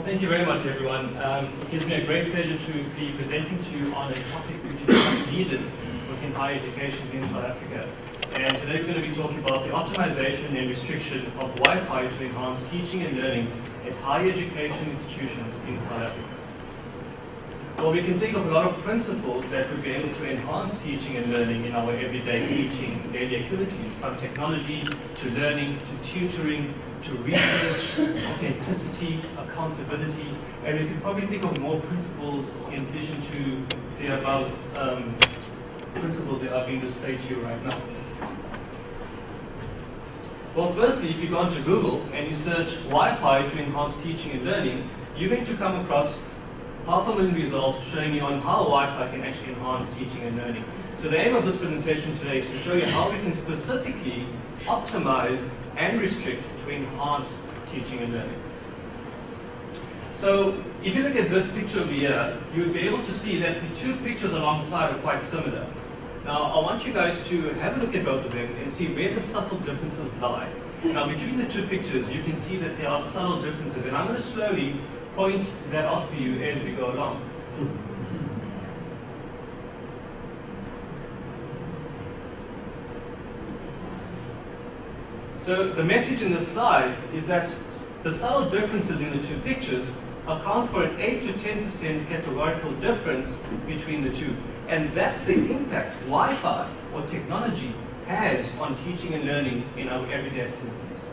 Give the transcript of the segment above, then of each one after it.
Thank you very much, everyone. It gives me a great pleasure to be presenting to you on a topic which is much needed within higher education in South Africa. And today we're going to be talking about the optimization and restriction of Wi-Fi to enhance teaching and learning at higher education institutions in South Africa. Well, we can think of a lot of principles that would be able to enhance teaching and learning in our everyday teaching, daily activities, from technology to learning to tutoring to research, authenticity, accountability, and we can probably think of more principles in addition to the above principles that are being displayed to you right now. Well, firstly, if you go onto Google and you search Wi-Fi to enhance teaching and learning, you're going to come across 500,000 results showing you on how Wi-Fi can actually enhance teaching and learning. So the aim of this presentation today is to show you how we can specifically optimize and restrict to enhance teaching and learning. So if you look at this picture over here, you would be able to see that the two pictures alongside are quite similar. Now I want you guys to have a look at both of them and see where the subtle differences lie. Now between the two pictures you can see that there are subtle differences, and I'm going to slowly point that out for you as we go along. So the message in this slide is that the subtle differences in the two pictures account for an 8 to 10% categorical difference between the two. And that's the impact Wi-Fi or technology has on teaching and learning in our everyday activities.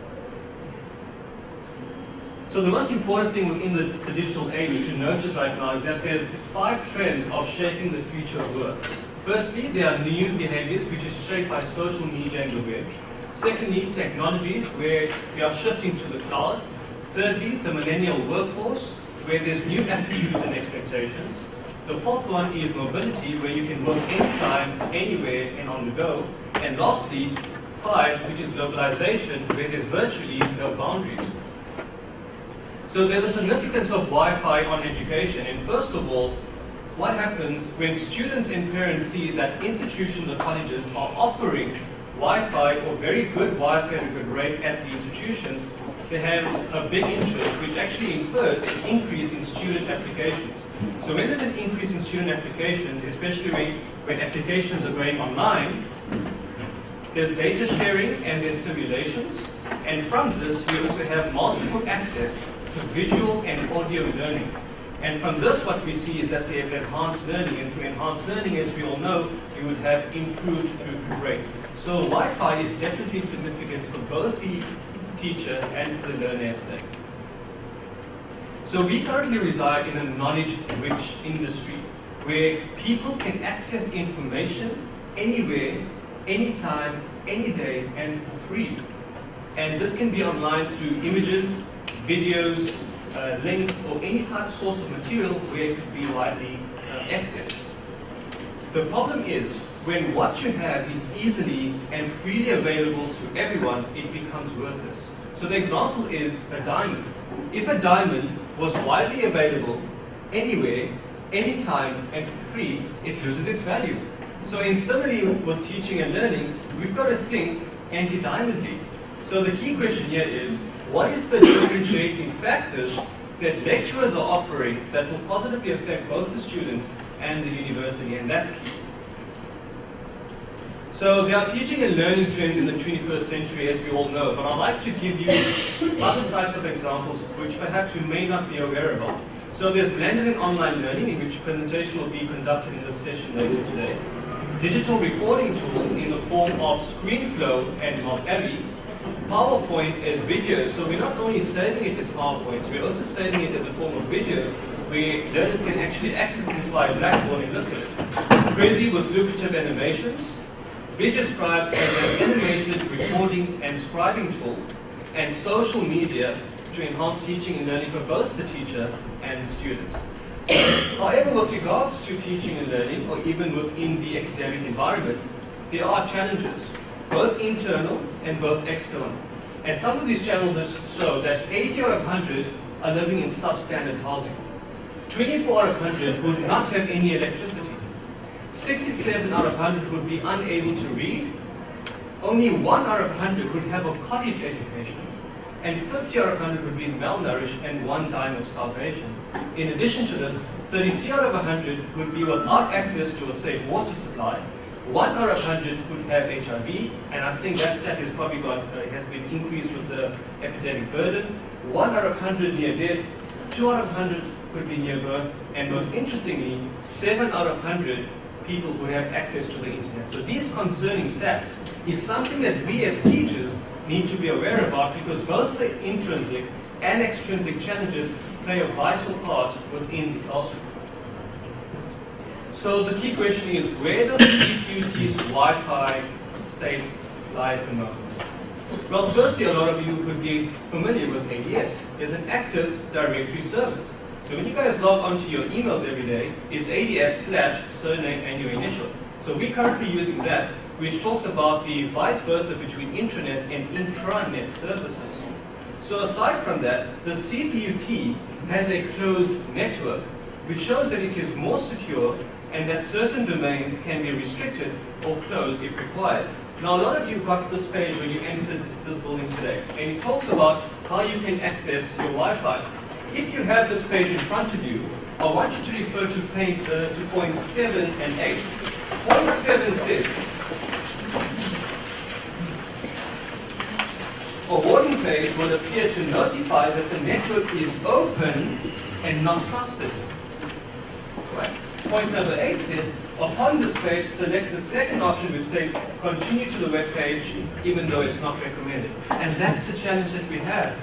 So the most important thing within the digital age to notice right now is that there's 5 trends of shaping the future of work. Firstly, there are new behaviors which is shaped by social media and the web. Secondly, technologies where we are shifting to the cloud. Thirdly, the millennial workforce where there's new attitudes and expectations. The fourth one is mobility where you can work anytime, anywhere and on the go. And lastly, 5, which is globalization where there's virtually no boundaries. So there's a significance of Wi-Fi on education, and first of all, what happens when students and parents see that institutions or colleges are offering Wi-Fi or very good Wi-Fi at a good rate at the institutions, they have a big interest, which actually infers an increase in student applications. So when there's an increase in student applications, especially when applications are going online, there's data sharing and there's simulations, and from this we also have multiple access to visual and audio learning. And from this what we see is that there's enhanced learning, and through enhanced learning, as we all know, you would have improved throughput rates. So Wi-Fi is definitely significant for both the teacher and for the learner today. So we currently reside in a knowledge-rich industry where people can access information anywhere, anytime, any day, and for free. And this can be online through images, videos, links, or any type of source of material where it could be widely accessed. The problem is, when what you have is easily and freely available to everyone, it becomes worthless. So the example is a diamond. If a diamond was widely available anywhere, anytime, and for free, it loses its value. So in similarly with teaching and learning, we've got to think anti-diamondly. So the key question here is, what is the differentiating factors that lecturers are offering that will positively affect both the students and the university? And that's key. So there are teaching and learning trends in the 21st century, as we all know, but I'd like to give you other types of examples which perhaps you may not be aware about. So there's blended and online learning, in which a presentation will be conducted in this session later today. Digital recording tools in the form of ScreenFlow and Mock-Abby. PowerPoint as videos, so we're not only saving it as PowerPoints, we're also saving it as a form of videos where learners can actually access this via Blackboard and look at it. Crazy with lucrative animations. VideoScribe as an animated recording and scribing tool, and social media to enhance teaching and learning for both the teacher and the students. However, with regards to teaching and learning, or even within the academic environment, there are challenges, both internal and both external. And some of these challenges show that 80 out of 100 are living in substandard housing. 24 out of 100 would not have any electricity. 67 out of 100 would be unable to read. Only 1 out of 100 would have a college education. and 50 out of 100 would be malnourished and 1 dying of starvation. In addition to this, 33 out of 100 would be without access to a safe water supply. 1 out of 100 would have HIV, and I think that stat has probably has been increased with the epidemic burden. 1 out of 100 near death, 2 out of 100 would be near birth, and most interestingly, 7 out of 100 people would have access to the internet. So these concerning stats is something that we as teachers need to be aware about, because both the intrinsic and extrinsic challenges play a vital part within the classroom. So the key question is, where does CPUT's Wi-Fi state live at the moment? Well, firstly, a lot of you would be familiar with ADS. There's an active directory service. So when you guys log onto your emails every day, it's ADS/surname and your initial. So we're currently using that, which talks about the vice versa between intranet and intranet services. So aside from that, the CPUT has a closed network, which shows that it is more secure and that certain domains can be restricted or closed if required. Now, a lot of you got this page when you entered this building today, and it talks about how you can access your Wi-Fi. If you have this page in front of you, I want you to refer to points 7 and 8. Point 7 says, a warning page will appear to notify that the network is open and not trusted. Right. Point number 8 says, upon this page, select the second option which states continue to the web page even though it's not recommended. And that's the challenge that we have,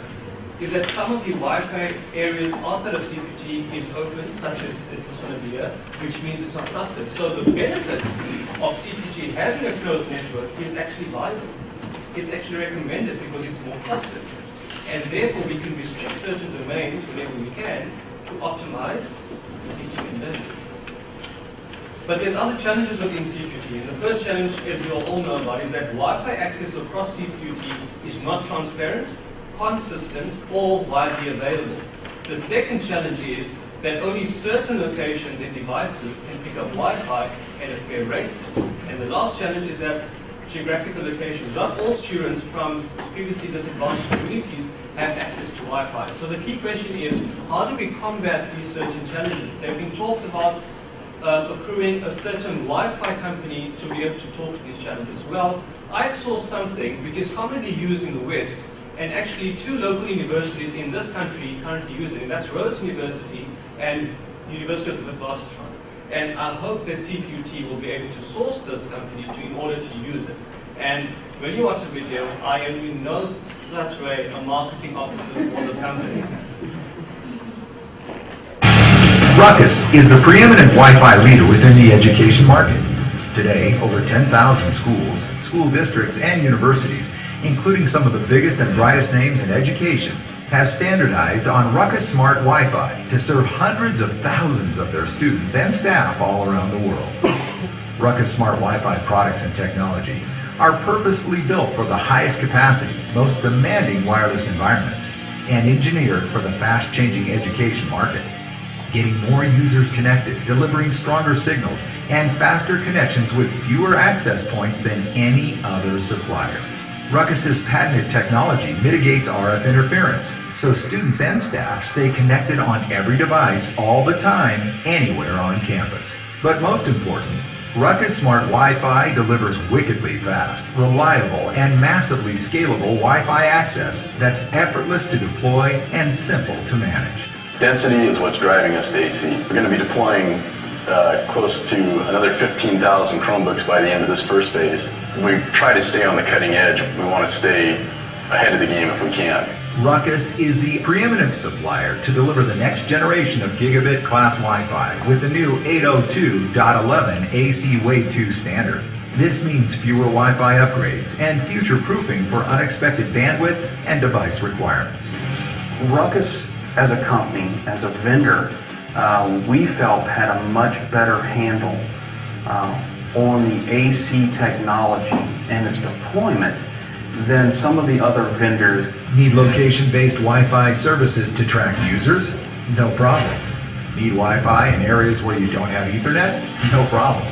is that some of the Wi-Fi areas outside of CPT is open, such as this one over here, which means it's not trusted. So the benefit of CPT having a closed network is actually vital. It's actually recommended because it's more trusted. And therefore we can restrict certain domains whenever we can to optimize teaching and learning. But there's other challenges within CPUT. And the first challenge, as we all know about, is that Wi-Fi access across CPUT is not transparent, consistent, or widely available. The second challenge is that only certain locations and devices can pick up Wi-Fi at a fair rate. And the last challenge is that geographical locations. Not all students from previously disadvantaged communities have access to Wi-Fi. So the key question is, how do we combat these certain challenges? There have been talks about accruing a certain Wi-Fi company to be able to talk to these challenges. Well, I saw something which is commonly used in the West, and actually 2 local universities in this country currently use it. That's Rhodes University and University of the Witwatersrand. And I hope that CPUT will be able to source this company in order to use it. And when you watch the video, I am in no such way a marketing officer for this company. Ruckus is the preeminent Wi-Fi leader within the education market. Today, over 10,000 schools, school districts, and universities, including some of the biggest and brightest names in education, have standardized on Ruckus Smart Wi-Fi to serve hundreds of thousands of their students and staff all around the world. Ruckus Smart Wi-Fi products and technology are purposefully built for the highest capacity, most demanding wireless environments, and engineered for the fast-changing education market. Getting more users connected, delivering stronger signals, and faster connections with fewer access points than any other supplier. Ruckus's patented technology mitigates RF interference, so students and staff stay connected on every device all the time, anywhere on campus. But most important, Ruckus Smart Wi-Fi delivers wickedly fast, reliable, and massively scalable Wi-Fi access that's effortless to deploy and simple to manage. Density is what's driving us to AC. We're going to be deploying close to another 15,000 Chromebooks by the end of this first phase. We try to stay on the cutting edge. We want to stay ahead of the game if we can. Ruckus is the preeminent supplier to deliver the next generation of gigabit class Wi-Fi with the new 802.11 AC Wave 2 standard. This means fewer Wi-Fi upgrades and future-proofing for unexpected bandwidth and device requirements. Ruckus as a company, as a vendor, we felt had a much better handle on the AC technology and its deployment than some of the other vendors. Need location-based Wi-Fi services to track users? No problem. Need Wi-Fi in areas where you don't have Ethernet? No problem.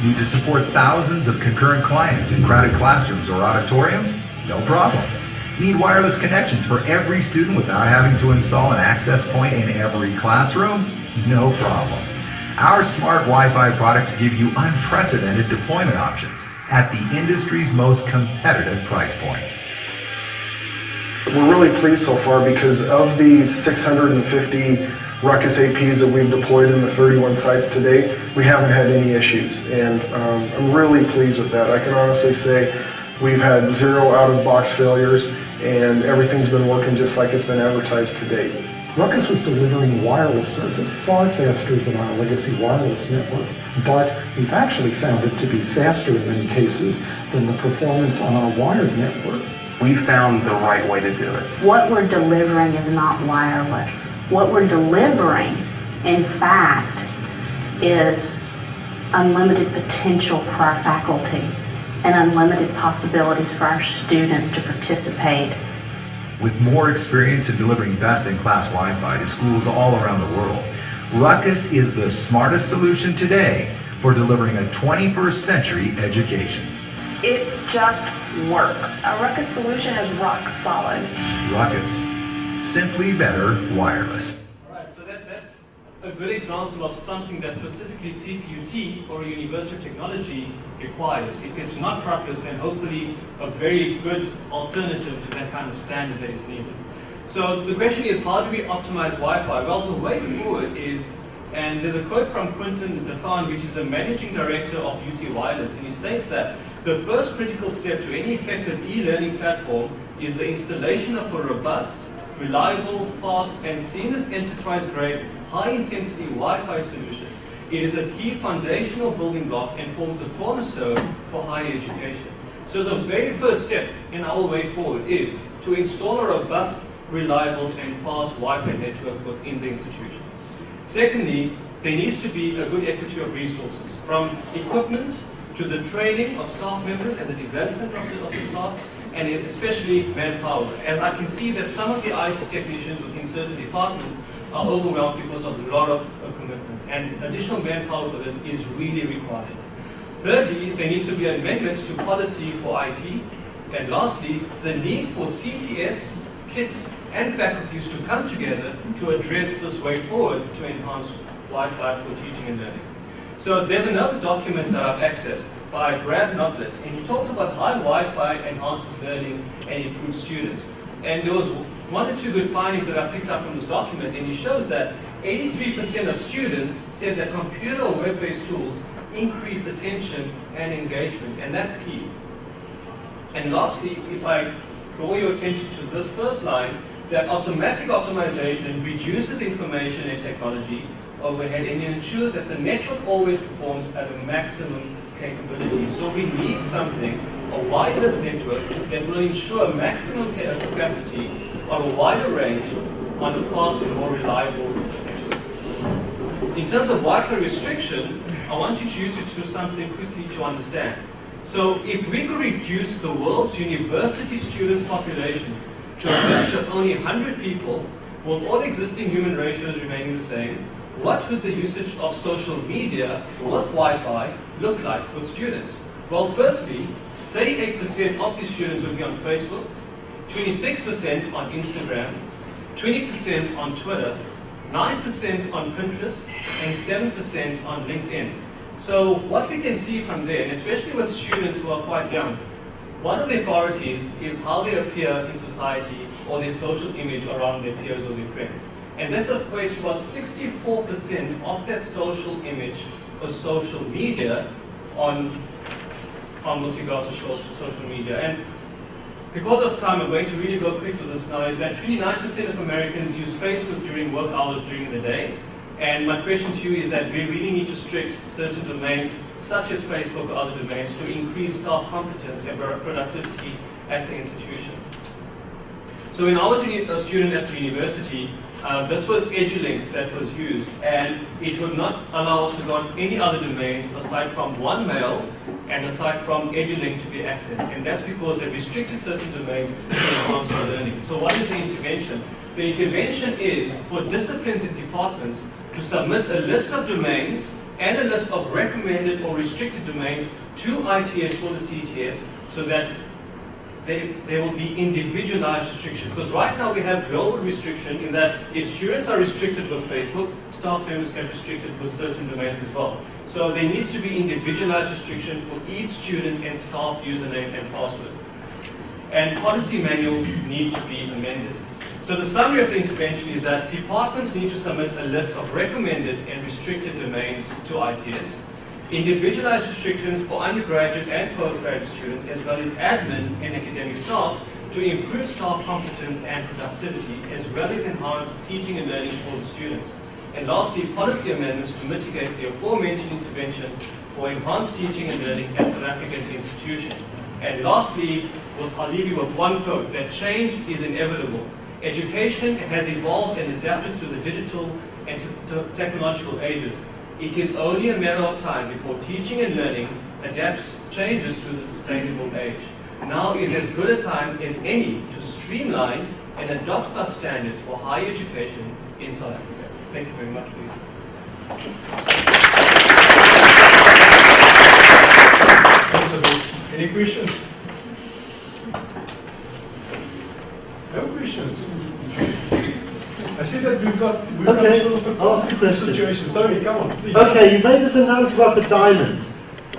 Need to support thousands of concurrent clients in crowded classrooms or auditoriums? No problem. Need wireless connections for every student without having to install an access point in every classroom? No problem. Our smart Wi-Fi products give you unprecedented deployment options at the industry's most competitive price points. We're really pleased so far because of the 650 Ruckus APs that we've deployed in the 31 sites today, we haven't had any issues, and I'm really pleased with that. I can honestly say we've had 0 out-of-box failures, and everything's been working just like it's been advertised to date. Ruckus was delivering wireless service far faster than our legacy wireless network, but we've actually found it to be faster in many cases than the performance on our wired network. We found the right way to do it. What we're delivering is not wireless. What we're delivering, in fact, is unlimited potential for our faculty and unlimited possibilities for our students to participate. With more experience in delivering best-in-class Wi-Fi to schools all around the world, Ruckus is the smartest solution today for delivering a 21st century education. It just works. Our Ruckus solution is rock solid. Ruckus, simply better wireless. Right, so that's a good example of something that specifically CPUT or a University of Technology requires. If it's not Ruckus, then hopefully a very good alternative to that kind of standard that is needed. So the question is, how do we optimize Wi-Fi? Well, the way forward is, and there's a quote from Quentin Defan, which is the managing director of UC Wireless, and he states that the first critical step to any effective e-learning platform is the installation of a robust, reliable, fast, and seamless enterprise-grade, high-intensity Wi-Fi solution. It is a key foundational building block and forms the cornerstone for higher education. So the very first step in our way forward is to install a robust, reliable, and fast Wi-Fi network within the institution. Secondly, there needs to be a good equity of resources, from equipment to the training of staff members and the development of the staff, and especially manpower. As I can see that some of the IT technicians within certain departments are overwhelmed because of a lot of commitments, and additional manpower for this is really required. Thirdly, there needs to be amendments to policy for IT, and lastly, the need for CTS, kits, and faculties to come together to address this way forward to enhance Wi-Fi for teaching and learning. So there's another document that I've accessed by Brad Noblet, and he talks about how Wi-Fi enhances learning and improves students. And there was 1 or 2 good findings that I picked up from this document, and he shows that 83% of students said that computer or web-based tools increase attention and engagement, and that's key. And lastly, if I draw your attention to this first line, that automatic optimization reduces information and technology overhead and ensures that the network always performs at a maximum capability. So we need something, a wireless network, that will ensure maximum capacity on a wider range on a fast and more reliable sense. In terms of Wi-Fi restriction, I want you to use it to something quickly to understand. So if we could reduce the world's university students population to a ratio of only 100 people, with all existing human ratios remaining the same, what would the usage of social media with Wi-Fi look like with students? Well, firstly, 38% of these students would be on Facebook, 26% on Instagram, 20% on Twitter, 9% on Pinterest, and 7% on LinkedIn. So what we can see from there, and especially with students who are quite young, one of their priorities is how they appear in society or their social image around their peers or their friends. And this equates to about 64% of that social image or social media on with regards to social media. And because of time, I'm going to really go quick with this now, is that 29% of Americans use Facebook during work hours during the day. And my question to you is that we really need to restrict certain domains, such as Facebook or other domains, to increase staff competence and productivity at the institution. So when I was a student at the university, this was EduLink that was used, and it would not allow us to go on any other domains aside from OneMail and aside from EduLink to be accessed. And that's because they restricted certain domains to enhance our learning. So what is the intervention? The intervention is for disciplines and departments to submit a list of domains and a list of recommended or restricted domains to ITS or the CTS, so that there will be individualized restriction. Because right now we have global restriction in that if students are restricted with Facebook, staff members get restricted with certain domains as well. So there needs to be individualized restriction for each student and staff username and password. And policy manuals need to be amended. So the summary of the intervention is that departments need to submit a list of recommended and restricted domains to ITS. Individualized restrictions for undergraduate and postgraduate students, as well as admin and academic staff, to improve staff competence and productivity, as well as enhance teaching and learning for the students. And lastly, policy amendments to mitigate the aforementioned intervention for enhanced teaching and learning at South African institutions. And lastly, I'll leave you with one quote, that change is inevitable. Education has evolved and adapted to the digital and technological ages. It is only a matter of time before teaching and learning changes to the sustainable age. Now is as good a time as any to streamline and adopt such standards for higher education in South Africa. Thank you very much, please. Any questions? No questions. I see that we've got Okay, sort of I'll ask a question. situation. Tony, come on, please. Okay, you made this announcement about the diamonds.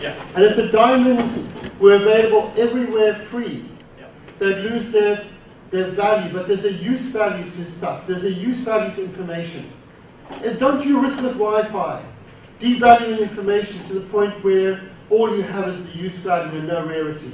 Yeah. And if the diamonds were available everywhere free, Yeah. they'd lose their value, but there's a use value to stuff. There's a use value to information. And don't you risk with Wi-Fi devaluing information to the point where all you have is the use value and no rarity?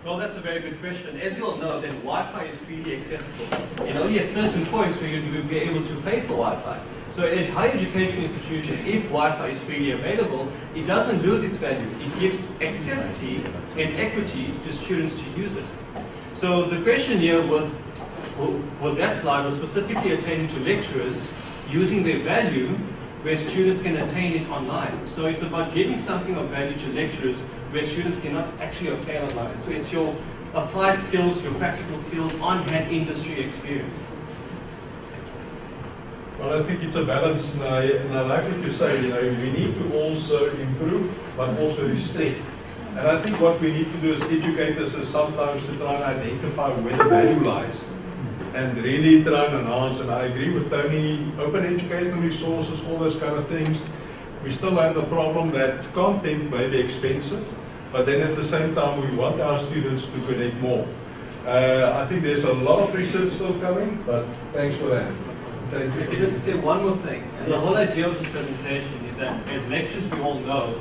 Well, that's a very good question. As you all know, that Wi-Fi is freely accessible. And only at certain points where you will be able to pay for Wi-Fi. So at higher education institutions, if Wi-Fi is freely available, it doesn't lose its value. It gives accessibility and equity to students to use it. So the question here with that slide was specifically attending to lecturers using their value where students can attain it online. So it's about giving something of value to lecturers where students cannot actually obtain online. So it's your applied skills, your practical skills, on-hand industry experience. Well, I think it's a balance, and I like what you say, we need to also improve, but also restrict. And I think what we need to do as educators is sometimes to try and identify where the value lies, and really try and enhance. And I agree with Tony, open educational resources, all those kind of things. We still have the problem that content may be expensive, but then at the same time we want our students to connect more. I think there's a lot of research still coming, but thanks for that. Thank you. If you just say one more thing, and the whole idea of this presentation is that as lecturers we all know,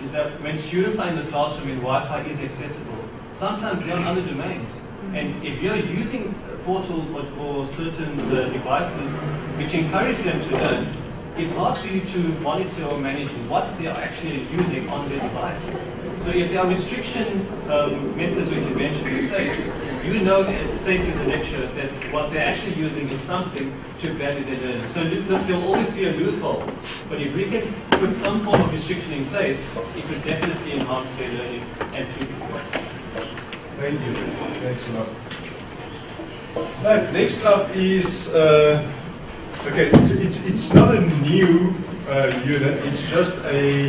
is that when students are in the classroom and Wi-Fi is accessible, sometimes they're on other domains. And if you're using portals or certain devices which encourage them to learn, it's hard for you to monitor or manage what they are actually using on their device. So if there are restriction methods or interventions in place, you know safely as a lecturer that what they're actually using is something to value their learning. So look, there'll always be a loophole, but if we can put some form of restriction in place, it would definitely enhance their learning and throughput. Thank you. Thanks a lot. Right, next up is, okay, it's not a new unit, it's just a